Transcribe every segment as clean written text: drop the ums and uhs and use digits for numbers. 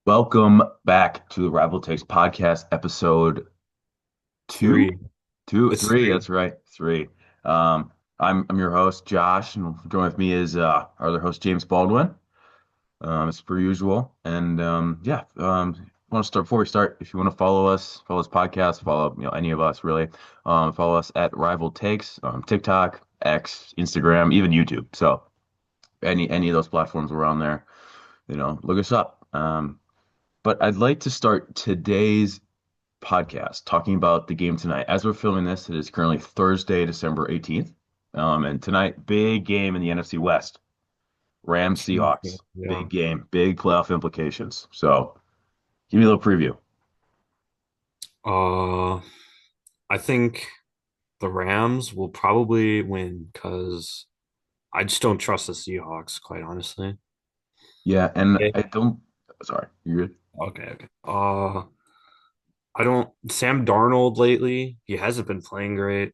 Welcome back to the Rival Takes podcast, episode two, Three. two, It's three. three. That's right, three. I'm your host Josh, and join with me is our other host James Baldwin, as per usual. And want to start before we start. If you want to follow this podcast, follow any of us really. Follow us at Rival Takes, TikTok, X, Instagram, even YouTube. So any of those platforms we're on there. Look us up. But I'd like to start today's podcast talking about the game tonight. As we're filming this, it is currently Thursday, December 18th. And tonight, big game in the NFC West. Rams Seahawks. Yeah. Big game, big playoff implications. So give me a little preview. Uh, I think the Rams will probably win because I just don't trust the Seahawks, quite honestly. Yeah, and Okay. I don't, sorry, you good? Okay. I don't Sam Darnold lately, he hasn't been playing great.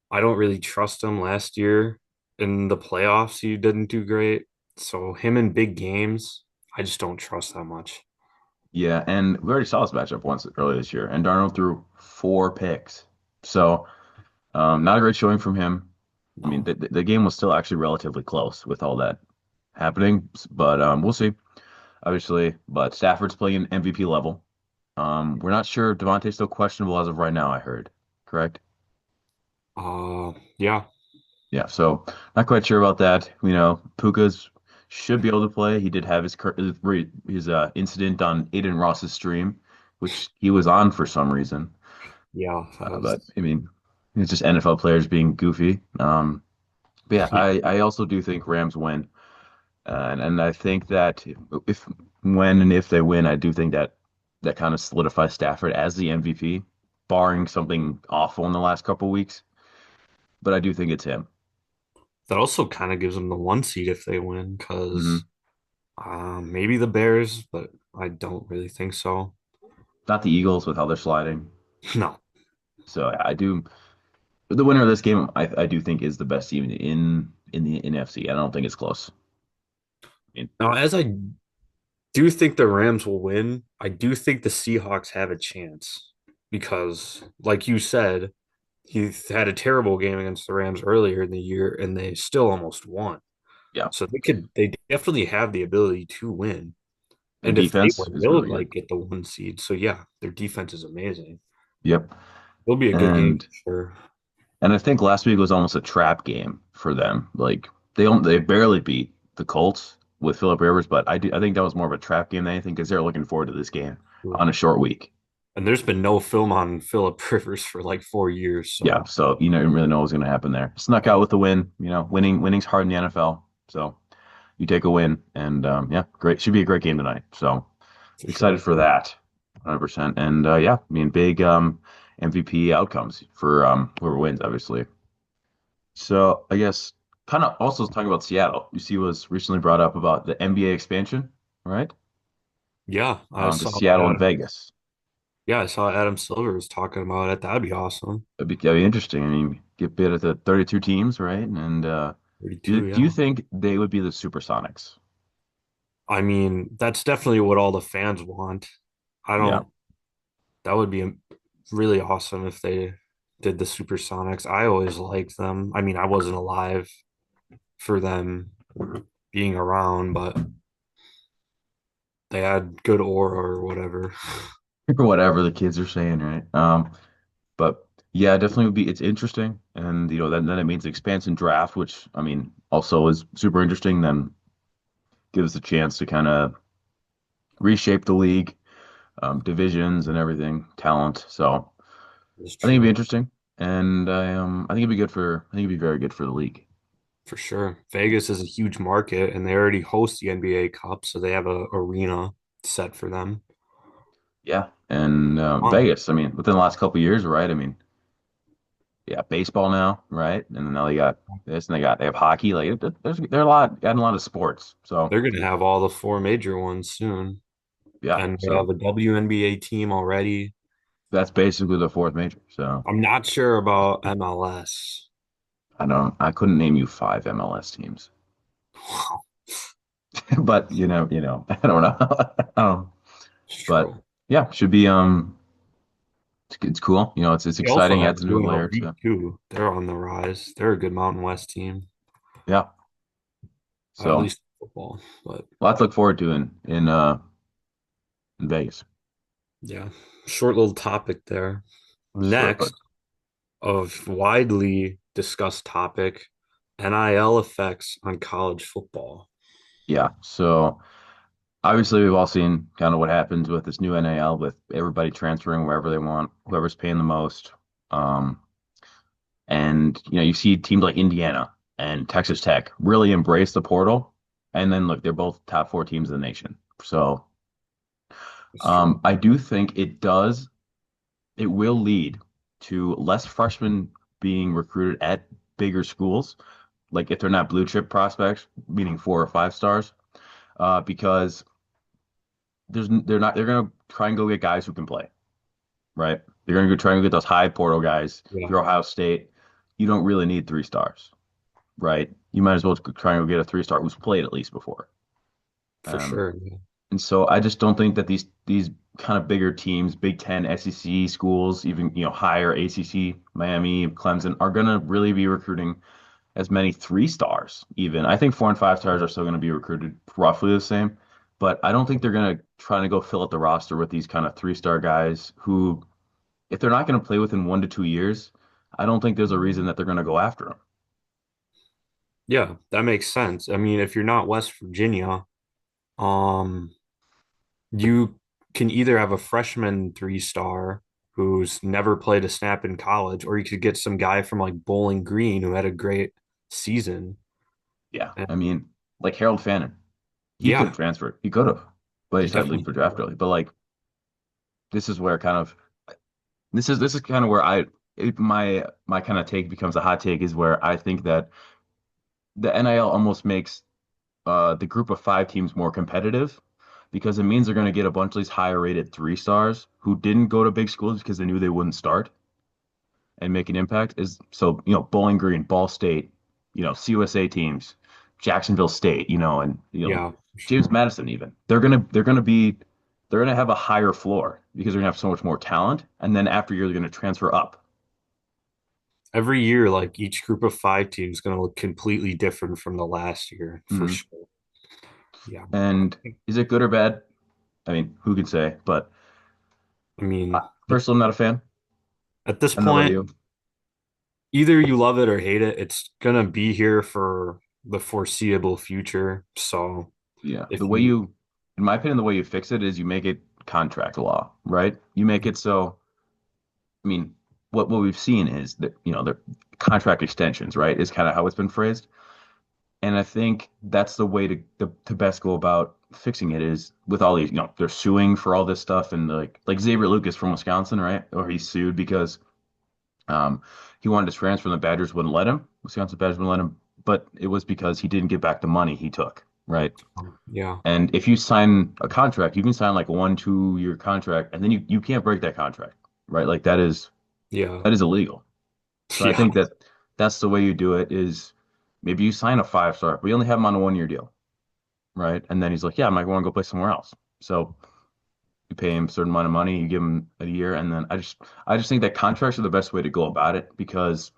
I don't really trust him last year in the playoffs. He didn't do great. So him in big games, I just don't trust that much. Yeah, and we already saw this matchup once earlier this year, and Darnold threw four picks. So not a great showing from him. I mean, No. the game was still actually relatively close with all that happening, but we'll see. Obviously, but Stafford's playing MVP level. We're not sure. Devontae's still questionable as of right now, I heard. Correct? Yeah. Yeah, so not quite sure about that. Puka's should be able to play. He did have his incident on Aiden Ross's stream, which he was on for some reason. Yeah. But I mean, it's just NFL players being goofy. But yeah, Yeah. I also do think Rams win. And I think that if when and if they win, I do think that that kind of solidifies Stafford as the MVP, barring something awful in the last couple weeks. But I do think it's him. That also kind of gives them the one seed if they win, Hmm. because maybe the Bears, but I don't really think so. Not the Eagles with how they're sliding. No. So I do. The winner of this game, I do think is the best team in the NFC. I don't think it's close. I mean, Now, as I do think the Rams will win, I do think the Seahawks have a chance because, like you said, he had a terrible game against the Rams earlier in the year, and they still almost won. yeah, So they definitely have the ability to win. their And if they defense win, is they'll really good. like get the one seed. So yeah, their defense is amazing. Yep, It'll be a good game and for And I think last week was almost a trap game for them. Like they barely beat the Colts with Philip Rivers, but I think that was more of a trap game than anything because they're looking forward to this game sure. on a short week. And there's been no film on Philip Rivers for like 4 years. Yeah, So so you don't really know what's going to happen there. Snuck out with the win. Winning's hard in the NFL. So you take a win, and yeah, great. Should be a great game tonight. So for excited sure. for that, 100%. And yeah, I mean big MVP outcomes for whoever wins, obviously. So I guess kind of also talking about Seattle. You see, was recently brought up about the NBA expansion, right? Yeah, To Seattle and Vegas. I saw Adam Silver was talking about it. That'd be awesome. That'd be interesting. I mean, get bid at the 32 teams, right? And do 32, do you yeah. think they would be the Supersonics? I mean, that's definitely what all the fans want. I Yeah, don't, that would be really awesome if they did the Supersonics. I always liked them. I mean, I wasn't alive for them being around, but they had good aura or whatever. or whatever the kids are saying, right? But yeah, definitely would be. It's interesting, and then it means expansion draft, which I mean also is super interesting. Then gives us a chance to kind of reshape the league, divisions and everything, talent. So It's I think it'd be true. interesting, and I think it'd be good for. I think it'd be very good for the league. For sure. Vegas is a huge market and they already host the NBA Cup, so they have a arena set for them. Yeah, and Fun. Vegas. I mean, within the last couple of years, right? I mean, yeah, baseball now, right? And then now they got this, and they have hockey. Like they're a lot adding a lot of sports. So They're gonna have all the four major ones soon. yeah, And they have so a WNBA team already. that's basically the fourth major. So I'm not sure about MLS. I couldn't name you five MLS teams. But I don't know. It's But true. yeah, should be it's cool. It's They also exciting. have Adds been a new doing well. layer to EP2, they're on the rise. They're a good Mountain West team, yeah. at So least football. But lots to look forward to in Vegas. yeah, short little topic there. Short but Next, of widely discussed topic, NIL effects on college football. yeah. So obviously we've all seen kind of what happens with this new NAL with everybody transferring wherever they want, whoever's paying the most. Um, and you see teams like Indiana and Texas Tech really embrace the portal. And then look, they're both top four teams in the nation. So It's true. I do think it will lead to less freshmen being recruited at bigger schools, like if they're not blue chip prospects, meaning 4 or 5 stars, because they're gonna try and go get guys who can play, right? They're gonna go try and get those high portal guys. If Yeah, you're Ohio State, you don't really need 3 stars, right? You might as well try and go get a 3 star who's played at least before. for Um, sure. Yeah. and so I just don't think that these kind of bigger teams, Big Ten, SEC schools, even higher ACC, Miami, Clemson, are gonna really be recruiting as many 3 stars even. I think 4 and 5 stars are still going to be recruited roughly the same, but I don't think they're going to try to go fill out the roster with these kind of 3 star guys who, if they're not going to play within 1 to 2 years, I don't think there's a reason that they're going to go after them. Yeah, that makes sense. I mean, if you're not West Virginia, um, you can either have a freshman 3 star who's never played a snap in college, or you could get some guy from like Bowling Green who had a great season. Yeah, And I mean, like Harold Fannin, he could have yeah, transferred, he could have, but he he decided to leave definitely for could draft have. early. But like, this is where kind of this is kind of where my kind of take becomes a hot take is where I think that the NIL almost makes the group of 5 teams more competitive because it means they're going to get a bunch of these higher rated 3 stars who didn't go to big schools because they knew they wouldn't start and make an impact. Is so Bowling Green, Ball State, CUSA teams, Jacksonville State, and Yeah, for James sure. Madison even. They're gonna have a higher floor because they're gonna have so much more talent, and then after a year they're gonna transfer up. Every year, like each group of 5 teams is going to look completely different from the last year, for Mhm. sure. Yeah. And is it good or bad? I mean, who can say? But I mean, personally, I'm not a fan. at this I don't know about point, you. either you love it or hate it. It's going to be here for the foreseeable future. So Yeah, if you, in my opinion, the way you fix it is you make it contract law, right? You make it so, I mean, what we've seen is that, the contract extensions, right, is kind of how it's been phrased. And I think that's the way to best go about fixing it is with all these, they're suing for all this stuff and like Xavier Lucas from Wisconsin, right? Or he sued because um he wanted to transfer and the Badgers wouldn't let him. Wisconsin Badgers wouldn't let him, but it was because he didn't get back the money he took, right? yeah, And if you sign a contract, you can sign like a 1, 2 year contract, and then you can't break that contract, right? Like yeah, that is illegal. So I yeah, think that that's the way you do it is maybe you sign a 5 star. We only have him on a 1 year deal, right? And then he's like, yeah, I might want to go play somewhere else. So you pay him a certain amount of money, you give him a year, and then I just think that contracts are the best way to go about it because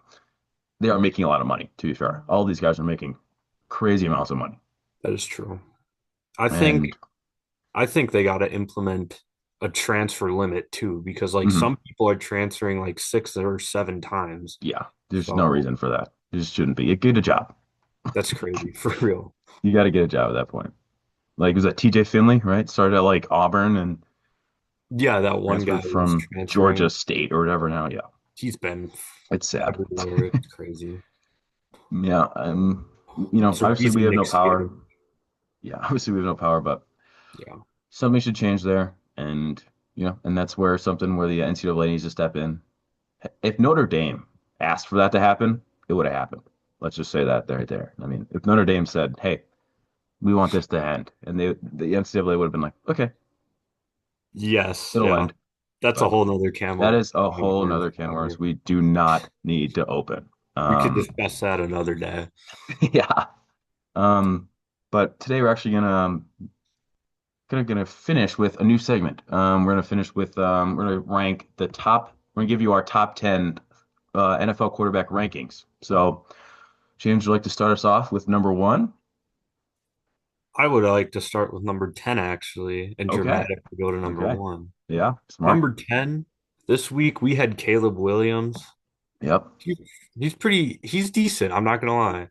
they are making a lot of money, to be fair. All these guys are making crazy amounts of money. that is true. I think And I think they got to implement a transfer limit too, because like mhm, some people are transferring like 6 or 7 times. yeah, there's no So reason for that. There just shouldn't be. Get a job. that's crazy for real. You got to get a job at that point. Like, was that TJ Finley, right? Started at like Auburn and Yeah, that one guy transferred who's from Georgia transferring, State or whatever now. Yeah, he's been it's sad. everywhere. It's crazy. Yeah, So obviously he's a we have no Knicks power. hater. Yeah, obviously we have no power, but Yeah. something should change there. And that's where something where the NCAA needs to step in. If Notre Dame asked for that to happen, it would have happened. Let's just say that right there. I mean, if Notre Dame said, "Hey, we want this to end," and the NCAA would have been like, "Okay, Yes. it'll Yeah. end." That's a But whole nother can that of is a whole worms nother can of worms probably. we do not need to open. We could discuss that another day. Yeah. Um, But today we're actually gonna finish with a new segment. We're gonna finish with we're gonna rank the top. We're gonna give you our top 10 NFL quarterback rankings. So, James, would you like to start us off with number one? I would like to start with number 10, actually, and Okay. dramatically go to number Okay. one. Yeah. Smart. Number 10, this week we had Caleb Williams. Yep. He, he's decent. I'm not gonna lie.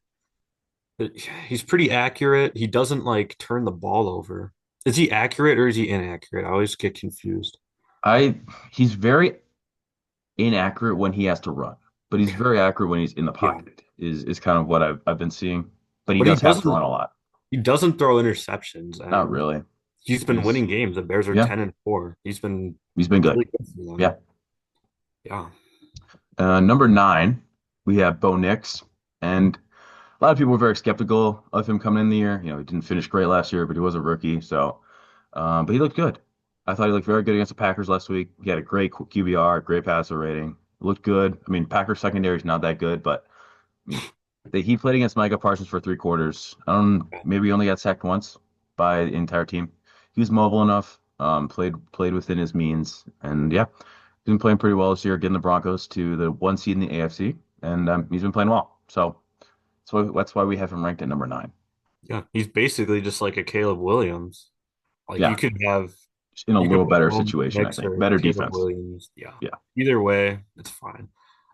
He's pretty accurate. He doesn't like turn the ball over. Is he accurate or is he inaccurate? I always get confused. I he's very inaccurate when he has to run, but he's Okay. very accurate when he's in the Yeah. pocket. Is kind of what I've been seeing. But he But he does have to run doesn't a lot. he doesn't throw interceptions Not and really. he's been He's winning games. The Bears are Yeah. 10-4. He's been He's been good. really good for them. Yeah. Yeah. Number nine, we have Bo Nix, and a lot of people were very skeptical of him coming in the year. He didn't finish great last year, but he was a rookie, so but he looked good. I thought he looked very good against the Packers last week. He had a great QBR, great passer rating. Looked good. I mean, Packers secondary is not that good, but I mean, he played against Micah Parsons for 3 quarters. Maybe he only got sacked once by the entire team. He was mobile enough, played within his means, and yeah, he's been playing pretty well this year, getting the Broncos to the 1 seed in the AFC, and he's been playing well. So that's why we have him ranked at number nine. Yeah. He's basically just like a Caleb Williams. Like Yeah, just in a you could little put better Bo situation, I Nix think. or Better Caleb defense. Williams. Yeah. Yeah. Either way, it's fine.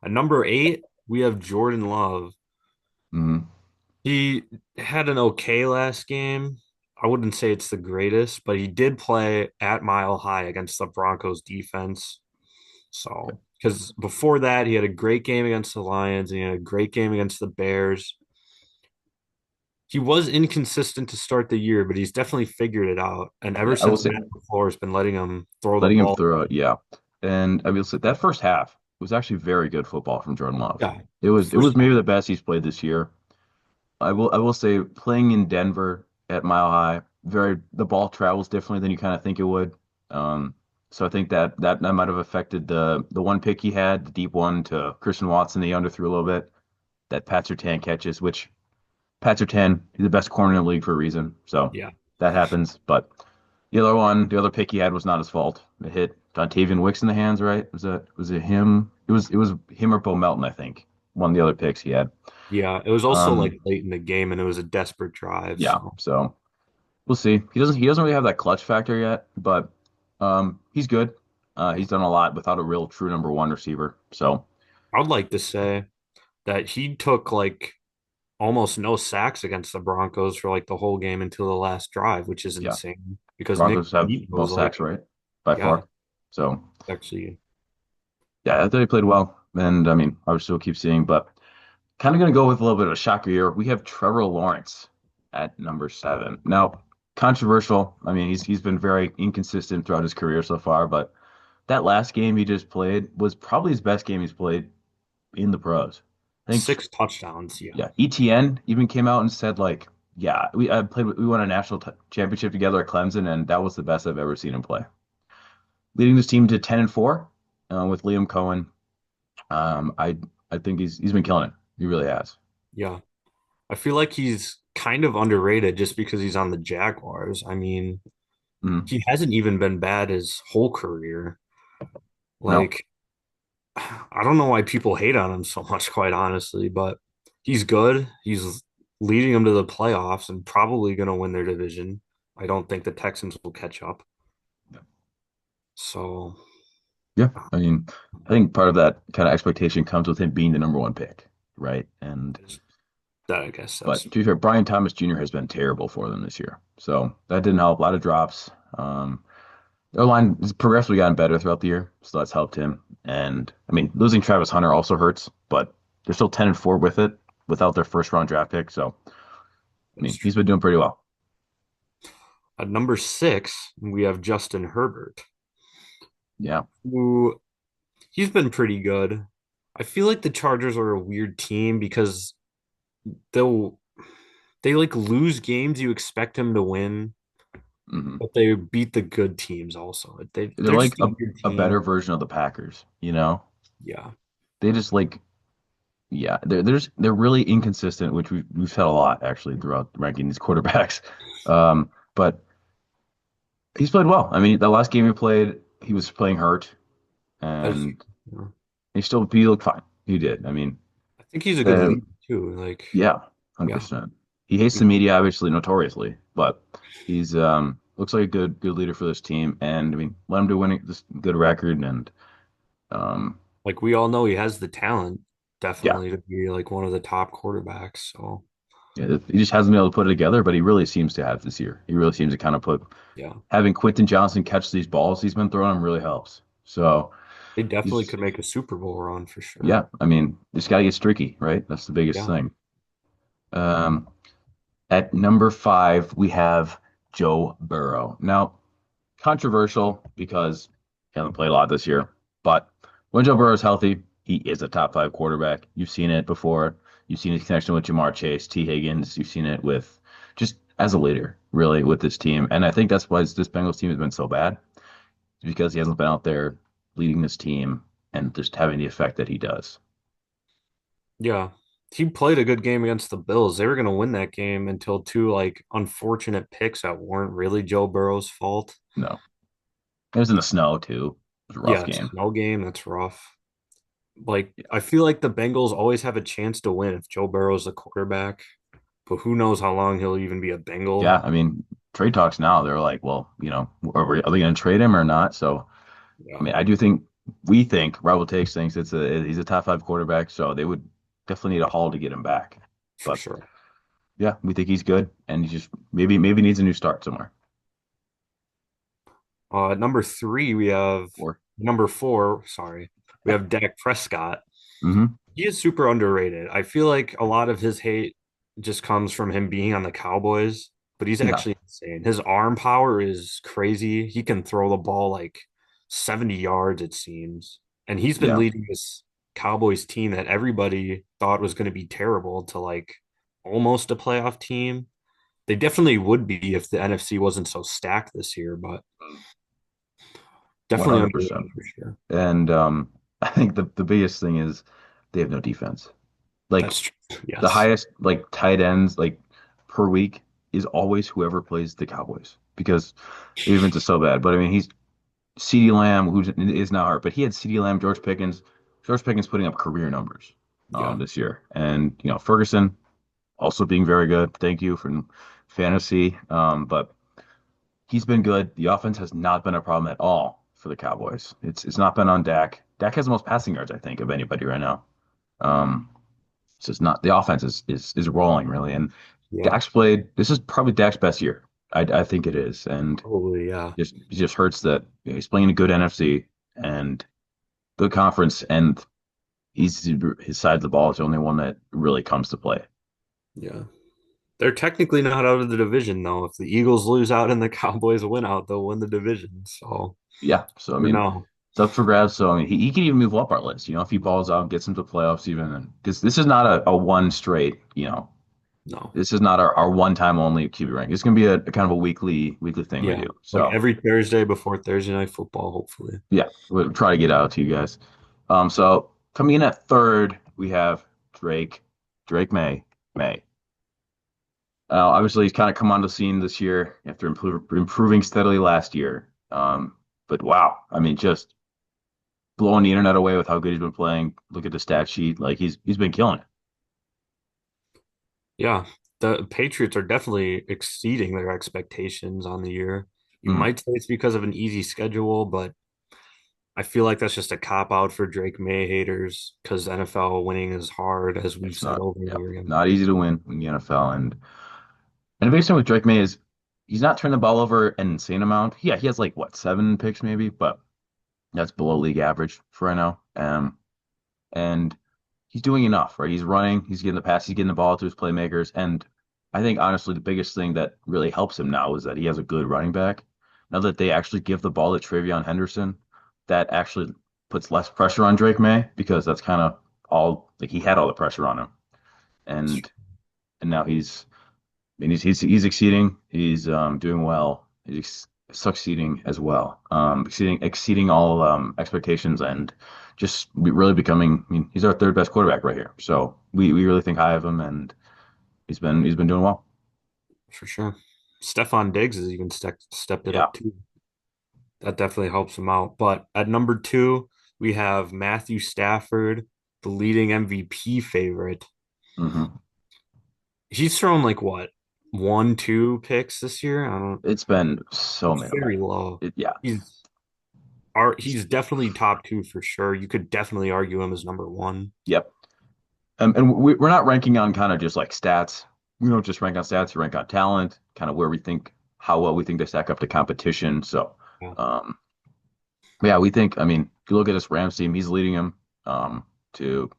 At number 8, we have Jordan Love. Hmm. He had an okay last game. I wouldn't say it's the greatest, but he did play at Mile High against the Broncos defense. So, because before that, he had a great game against the Lions and he had a great game against the Bears. He was inconsistent to start the year, but he's definitely figured it out. And ever Yeah, I will since say Matt LaFleur has been letting him throw the letting him ball, throw it, yeah. And I will say that first half was actually very good football from Jordan Love. yeah, It was first maybe the best he's played this year. I will say playing in Denver at Mile High, the ball travels differently than you kind of think it would. Um, so I think that might have affected the one pick he had, the deep one to Christian Watson, that he underthrew a little bit. That Pat Surtain catches, which Pat Surtain, he's the best corner in the league for a reason. So yeah, that happens. But the other pick he had was not his fault. It hit Dontavian Wicks in the hands, right? Was it him? It was him or Bo Melton, I think. One of the other picks he had. yeah. It was also like Um, late in the game, and it was a desperate drive. yeah. So So we'll see. He doesn't really have that clutch factor yet, but he's good. He's done a lot without a real true number one receiver. So I would like to say that he took like almost no sacks against the Broncos for like the whole game until the last drive, which is yeah, insane because Nick Broncos have Heath was most sacks, like, right? By yeah, far. So actually, yeah, I thought he played well. And I mean, I would still keep seeing, but kind of going to go with a little bit of a shocker here. We have Trevor Lawrence at number seven. Now, controversial. I mean, he's been very inconsistent throughout his career so far, but that last game he just played was probably his best game he's played in the pros. I think, 6 touchdowns. Yeah. yeah, ETN even came out and said like, yeah, we won a national championship together at Clemson, and that was the best I've ever seen him play. Leading this team to 10-4 with Liam Cohen. I think he's been killing it. He really has. Yeah. I feel like he's kind of underrated just because he's on the Jaguars. I mean, Mhm. he hasn't even been bad his whole career. No. Like, I don't know why people hate on him so much, quite honestly, but he's good. He's leading them to the playoffs and probably going to win their division. I don't think the Texans will catch up. So, Yeah, I mean, I think part of that kind of expectation comes with him being the number one pick, right? And that I guess but that's to be fair, Brian Thomas Jr. has been terrible for them this year, so that didn't help. A lot of drops. Their line has progressively gotten better throughout the year, so that's helped him. And I mean, losing Travis Hunter also hurts, but they're still 10-4 with it without their first round draft pick. So I that's mean, true. he's been doing pretty well. At number 6, we have Justin Herbert, Yeah. who he's been pretty good. I feel like the Chargers are a weird team because they'll they like lose games you expect them to win, Hmm. but they beat the good teams also. They're They're like just a weird a better team. version of the Packers, you know? Yeah. They just like Yeah, they're really inconsistent, which we've said a lot actually throughout ranking these quarterbacks. But he's played well. I mean, the last game he played, he was playing hurt, That's, and you know, he looked fine. He did. I mean, I think he's a good the leader too. Like, yeah, yeah, 100%. He hates the media, obviously, notoriously, but he's looks like a good leader for this team. And I mean, let him do winning this good record, and um, like we all know he has the talent yeah, definitely to be like one of the top quarterbacks. So yeah, he just hasn't been able to put it together, but he really seems to have this year. He really seems to kind of put yeah, having Quentin Johnson catch these balls he's been throwing him really helps. So they definitely he's could make a Super Bowl run for sure. yeah, I mean, just got to get streaky, right? That's the biggest Yeah, thing. Um, at number five, we have Joe Burrow. Now, controversial because he hasn't played a lot this year, but when Joe Burrow is healthy, he is a top five quarterback. You've seen it before. You've seen his connection with Jamar Chase, T. Higgins. You've seen it with just as a leader, really, with this team. And I think that's why this Bengals team has been so bad, because he hasn't been out there leading this team and just having the effect that he does. yeah. He played a good game against the Bills. They were going to win that game until two like unfortunate picks that weren't really Joe Burrow's fault. No, it was in the snow too. It was a rough Yeah, game. snow game, that's rough. Like I feel like the Bengals always have a chance to win if Joe Burrow's the quarterback, but who knows how long he'll even be a Yeah, Bengal. I mean, trade talks now, they're like, well, are they going to trade him or not? So, I Yeah, mean, I do think we think Rival Takes thinks he's a top five quarterback, so they would definitely need a haul to get him back. for But sure. yeah, we think he's good, and he just maybe needs a new start somewhere. Number three, we have Or number four, sorry. We have Dak Prescott. hmm He is super underrated. I feel like a lot of his hate just comes from him being on the Cowboys, but he's no, actually insane. His arm power is crazy. He can throw the ball like 70 yards, it seems. And he's been yeah, leading this Cowboys team that everybody thought was going to be terrible to like almost a playoff team. They definitely would be if the NFC wasn't so stacked this year, but definitely 100%. underrated for sure. And I think the biggest thing is they have no defense. Like That's true. the Yes. highest like tight ends like per week is always whoever plays the Cowboys because the defense is so bad. But I mean, he's CeeDee Lamb, who is now hurt, but he had CeeDee Lamb, George Pickens. George Pickens putting up career numbers Yeah. this year, and Ferguson also being very good. Thank you for fantasy, but he's been good. The offense has not been a problem at all for the Cowboys. It's not been on Dak. Dak has the most passing yards, I think, of anybody right now. Um, so it's not the offense is rolling really, and Yeah. Dak's played. This is probably Dak's best year. I think it is, and Probably, yeah. it just hurts that he's playing a good NFC and good conference, and his side of the ball is the only one that really comes to play. Yeah. They're technically not out of the division, though. If the Eagles lose out and the Cowboys win out, they'll win the division. So Yeah, so I never mean, know. it's up for grabs. So I mean, he could even move up our list. If he balls out, gets into playoffs, even because this is not a one straight. No. This is not our one time only QB rank. It's gonna be a kind of a weekly thing we Yeah. do. Like So every Thursday before Thursday night football, hopefully. yeah, we'll try to get out to you guys. So coming in at third, we have Drake, Drake May. Obviously, he's kind of come on the scene this year after improving steadily last year. But wow, I mean, just blowing the internet away with how good he's been playing. Look at the stat sheet; like he's been killing it. Yeah. The Patriots are definitely exceeding their expectations on the year. You Mm, might say it's because of an easy schedule, but I feel like that's just a cop out for Drake May haters because NFL winning is hard, as we've it's said not, over and yeah, over again. not easy to win in the NFL. And the biggest thing with Drake May is he's not turning the ball over an insane amount. Yeah, he has like what 7 picks maybe, but that's below league average for right now. And he's doing enough, right? He's running, he's getting the pass, he's getting the ball to his playmakers. And I think honestly, the biggest thing that really helps him now is that he has a good running back. Now that they actually give the ball to Travion Henderson, that actually puts less pressure on Drake May because that's kind of all like he had all the pressure on him. And and now he's I mean he's exceeding, he's doing well. succeeding as well, exceeding all expectations, and just really becoming. I mean, he's our third best quarterback right here, so we really think high of him, and he's been doing well. for sure. Stefan Diggs has even stepped it Yeah. up too. That definitely helps him out. But at number two, we have Matthew Stafford, the leading MVP favorite. hmm He's thrown like what, one, two picks this year? I don't. It's been so It's very minimal. low. Yeah. He's he's definitely top two for sure. You could definitely argue him as number one. Yep. And we're not ranking on kind of just like stats. We don't just rank on stats. We rank on talent, kind of where we think how well we think they stack up to competition. So, Yeah. um, yeah, we think. I mean, if you look at this Rams team, he's leading them to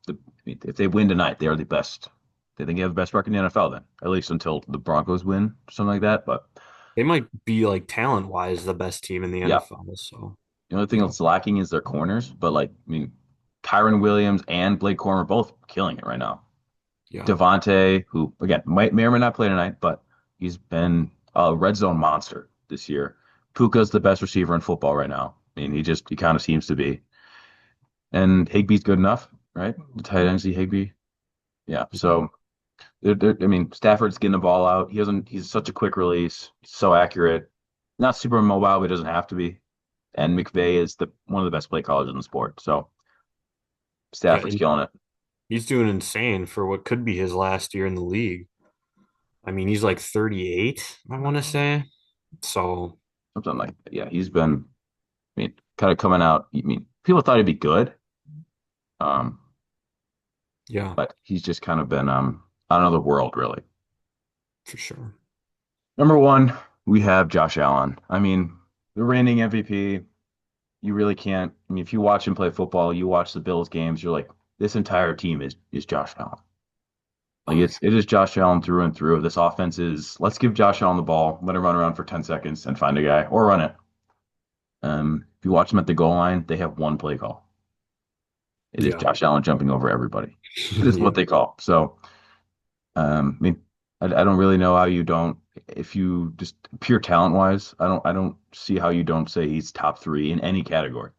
the. If they win tonight, they are the best. They think they have the best record in the NFL. Then, at least until the Broncos win, something like that. But They might be like talent wise the best team in the yeah, NFL. So the only thing yeah, that's lacking is their corners. But like, I mean, Kyron Williams and Blake Corum are both killing it right now. yeah. Devontae, who again may or may not play tonight, but he's been a red zone monster this year. Puka's the best receiver in football right now. I mean, he kind of seems to be. And Higby's good enough, right? The tight end, see Higby. Yeah. So I mean, Stafford's getting the ball out. He doesn't. He's such a quick release. He's so accurate. Not super mobile, but he doesn't have to be. And McVay is the one of the best play callers in the sport. So Yeah, Stafford's and killing it. he's doing insane for what could be his last year in the league. I mean, he's like 38, I want to say. So, Something like that. Yeah, he's been. I mean, kind of coming out. I mean, people thought he'd be good. Um, yeah, but he's just kind of been on another world, really. for sure. Number one, we have Josh Allen. I mean, the reigning MVP. You really can't. I mean, if you watch him play football, you watch the Bills games, you're like, this entire team is Josh Allen. Like Oh, it is Josh Allen through and through. This offense is let's give Josh Allen the ball, let him run around for 10 seconds and find a guy or run it. If you watch them at the goal line, they have one play call. It is yeah. Josh Allen jumping over everybody. It is Yeah. what they call. So I mean, I don't really know how you don't, if you just pure talent wise, I don't see how you don't say he's top three in any category.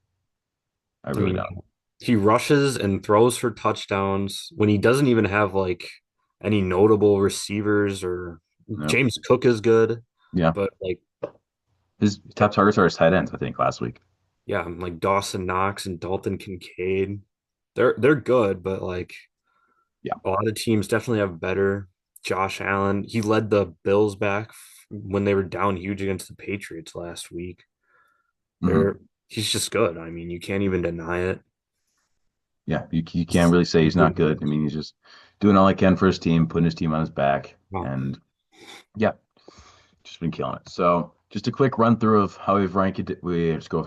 I I really mean, don't. he rushes and throws for touchdowns when he doesn't even have like any notable receivers or No. James Cook is good, Yeah. but like, His top targets are his tight ends, I think, last week. yeah, like Dawson Knox and Dalton Kincaid. They're good, but like Yeah. a lot of teams definitely have better. Josh Allen, he led the Bills back when they were down huge against the Patriots last week. hmm He's just good. I mean, you can't even deny it. Yeah. You can't really say he's not good. I mean, he's just doing all he can for his team, putting his team on his back. Wow. And yeah, just been killing it. So just a quick run through of how we've ranked it. We just go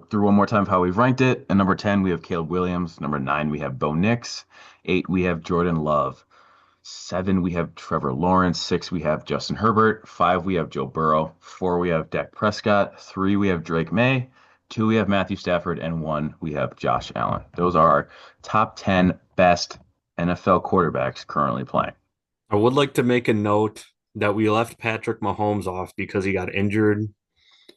through one more time of how we've ranked it. And number 10, we have Caleb Williams. Number 9, we have Bo Nix. 8, we have Jordan Love. 7, we have Trevor Lawrence. 6, we have Justin Herbert. 5, we have Joe Burrow. 4, we have Dak Prescott. 3, we have Drake May. 2, we have Matthew Stafford. And 1, we have Josh Allen. Those are our top 10 best NFL quarterbacks currently playing. I would like to make a note that we left Patrick Mahomes off because he got injured.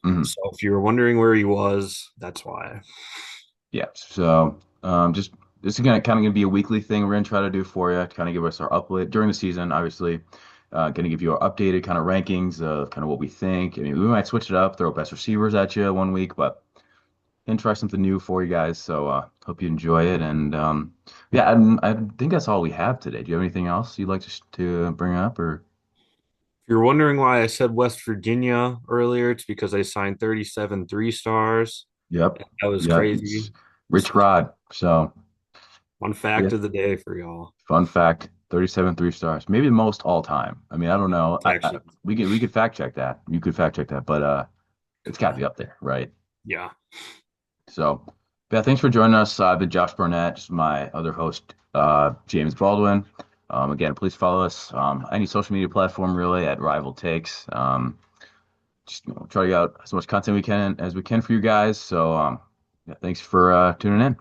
Mhm. So if you were wondering where he was, that's why. Yeah. So just this is gonna kind of gonna be a weekly thing we're gonna try to do for you to kind of give us our update during the season. Obviously, gonna give you our updated kind of rankings of kind of what we think. I mean, we might switch it up, throw best receivers at you one week, but and try something new for you guys. So hope you enjoy it. And yeah, I think that's all we have today. Do you have anything else you'd like to bring up or? If you're wondering why I said West Virginia earlier, it's because I signed 37 3 stars. Yep. That was Yep. crazy. It's Rich So, Rod. So one yeah. fact of the day for y'all. Fun fact, 37 3 stars. Maybe the most all time. I mean, I don't know. It's actually, We could fact check that. You could fact check that, but it's got to uh, be up there, right? yeah. So, yeah, thanks for joining us. I've been Josh Burnett, just my other host, James Baldwin. Again, please follow us any social media platform really at Rival Takes. Just try to get out as much content we can as we can for you guys. So, yeah, thanks for tuning in.